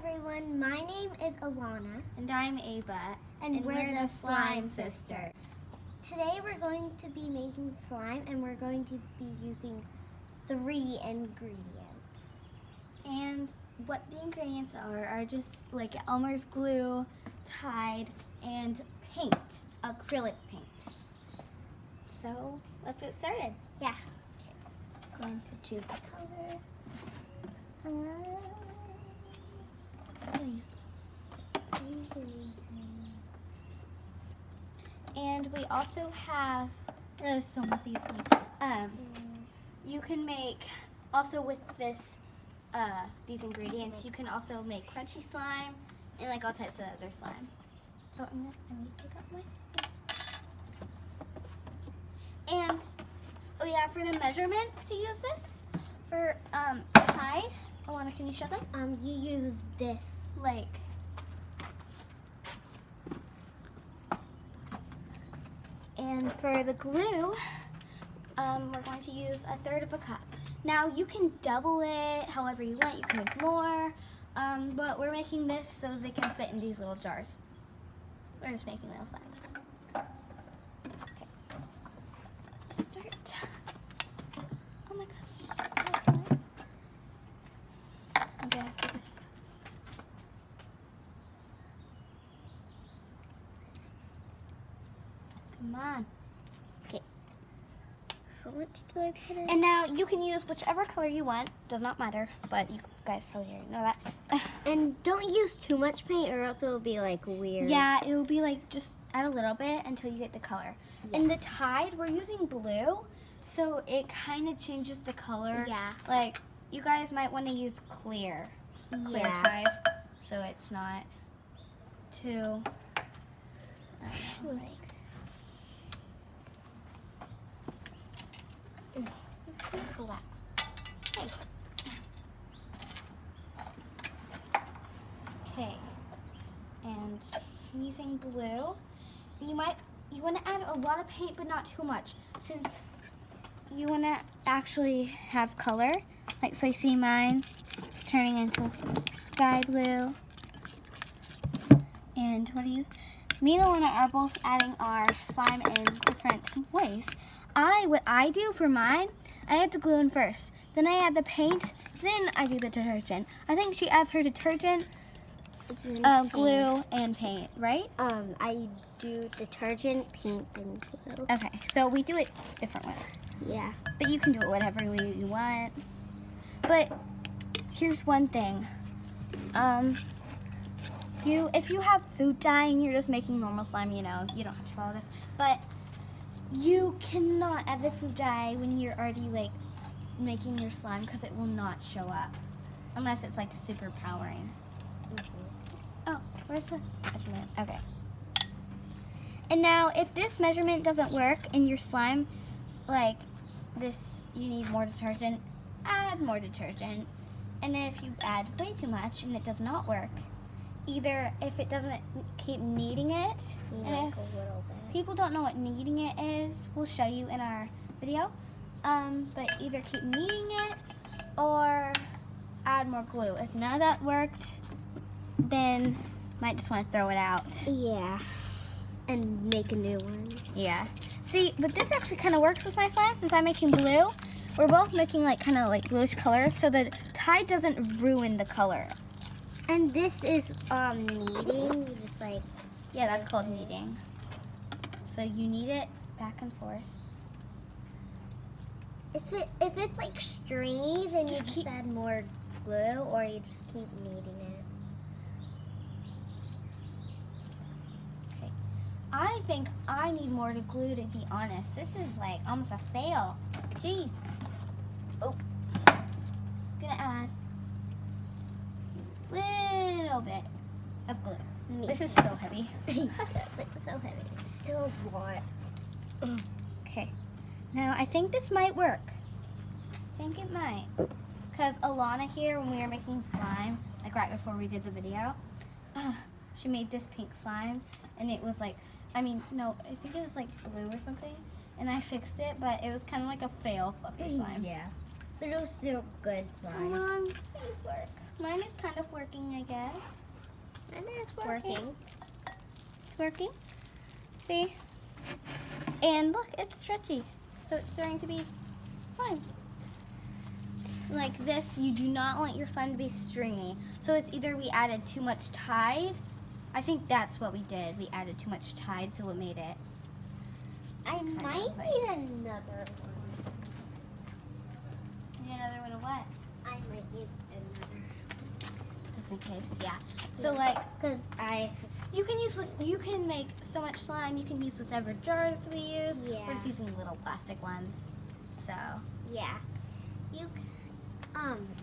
everyone, my name is Alana. And I'm Ava. And we're the Slime Sister. Today we're going to be making slime and we're going to be using 3 ingredients. And what the ingredients are just like Elmer's glue, Tide, and paint, acrylic paint. So let's get started. Yeah. Okay. Going to choose the color. And we also have, so messy. You can make, also with this, these ingredients, you can also make crunchy slime and like all types of other slime. Oh, I need to take out my stuff. And, oh yeah, for the measurements to use this, for Tide, Alana, can you show them? You use this. Like, and for the glue, we're going to use 1/3 of a cup. Now you can double it however you want. You can make more, but we're making this so they can fit in these little jars. We're just making little slimes. Okay, let's start. Oh my gosh. I'm gonna do this. Come on. Okay. How much do I put in? And now you can use whichever color you want. Does not matter, but you guys probably already know that. And don't use too much paint or else it'll be like weird. Yeah, it will be like just add a little bit until you get the color. Yeah. And the Tide, we're using blue, so it kind of changes the color. Yeah. Like, you guys might want to use clear Yeah. Tide, so it's not too. Black. Hey. Okay, and I'm using blue. You want to add a lot of paint, but not too much, since you want to actually have color. Like, so you see mine, it's turning into sky blue. And me and Alana are both adding our slime in different ways. What I do for mine, I add the glue in first. Then I add the paint, then I do the detergent. I think she adds her detergent, glue, and paint, right? I do detergent, paint, and glue. Okay, so we do it different ways. Yeah. But you can do it whatever way you want. But here's one thing. If you have food dye and you're just making normal slime, you don't have to follow this. But you cannot add the food dye when you're already like making your slime because it will not show up unless it's like super powering. Oh, where's the measurement? Okay. And now if this measurement doesn't work in your slime, like this, you need more detergent, add more detergent. And if you add way too much and it does not work, either if it doesn't keep kneading it, and if a little bit. people don't know what kneading it is, we'll show you in our video. But either keep kneading it or add more glue. If none of that worked, then might just want to throw it out. Yeah. And make a new one. Yeah. See, but this actually kind of works with my slime since I'm making blue. We're both making like kind of like bluish colors so the Tide doesn't ruin the color. And this is kneading. You just like, Yeah, that's called kneading. So you knead it back and forth. if it's like stringy, then you Just just keep- add more glue, or you just keep kneading it. Okay. I think I need more to glue, to be honest. This is like almost a fail. Jeez. Oh. Gonna add little bit of glue. Me. This is so heavy. It's like so heavy. Still a lot. Okay. Now I think this might work. I think it might. Because Alana here, when we were making slime, like right before we did the video, she made this pink slime and it was like, I think it was like blue or something. And I fixed it, but it was kind of like a fail fluffy slime. Yeah. But it was still good Come slime. on, please work. Mine is kind of working, I guess. And it's working. It's working. See? And look, it's stretchy. So it's starting to be slime. Like this, you do not want your slime to be stringy. So it's either we added too much Tide. I think that's what we did. We added too much Tide, so it made it. I might need another one. Need another one of what? I might need another. Just in case, yeah. So like, Because you can make so much slime. You can use whatever jars we use. Yeah. We're just using little plastic ones. So yeah.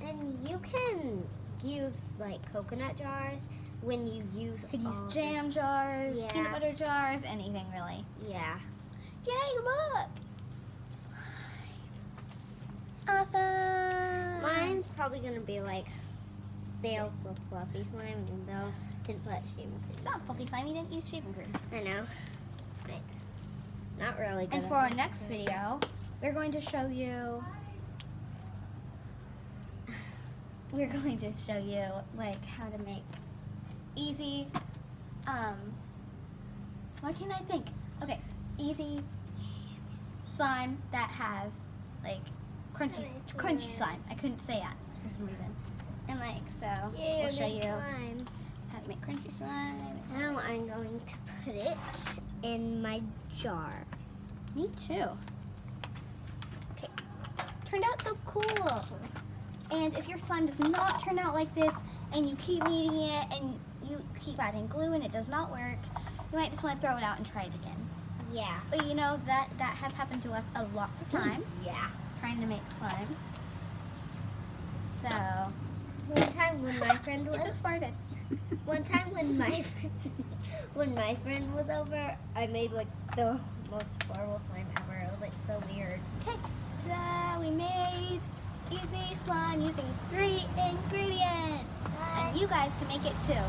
And you can use like coconut jars when you use. you could use all the- jam jars, Yeah. peanut butter jars, anything really. Yeah. Yay! Look, slime. Awesome. Mine's probably gonna be like bales of fluffy slime, even though I didn't put shaving It's cream. not fluffy slime. You didn't use shaving cream. I know. Thanks. Not really good. And for our next video, we're going to show you. We're going to show you like how to make easy. What can I think? Okay, easy slime that has like crunchy slime. I couldn't say that for some reason. And like so, Yeah, we'll show you slime. how to make crunchy slime. Now I'm going to put it in my jar. Me too. Okay, turned out so cool. And if your slime does not turn out like this, and you keep kneading it, and you keep adding glue, and it does not work, you might just want to throw it out and try it again. Yeah. But you know that has happened to us a lot of times, Yeah. trying to make slime. So One time when my friend it was just farted. when my friend was over, I made like the most horrible slime ever. It was like so weird. Okay, ta-da! We made easy slime using 3 ingredients, and you guys can make it too.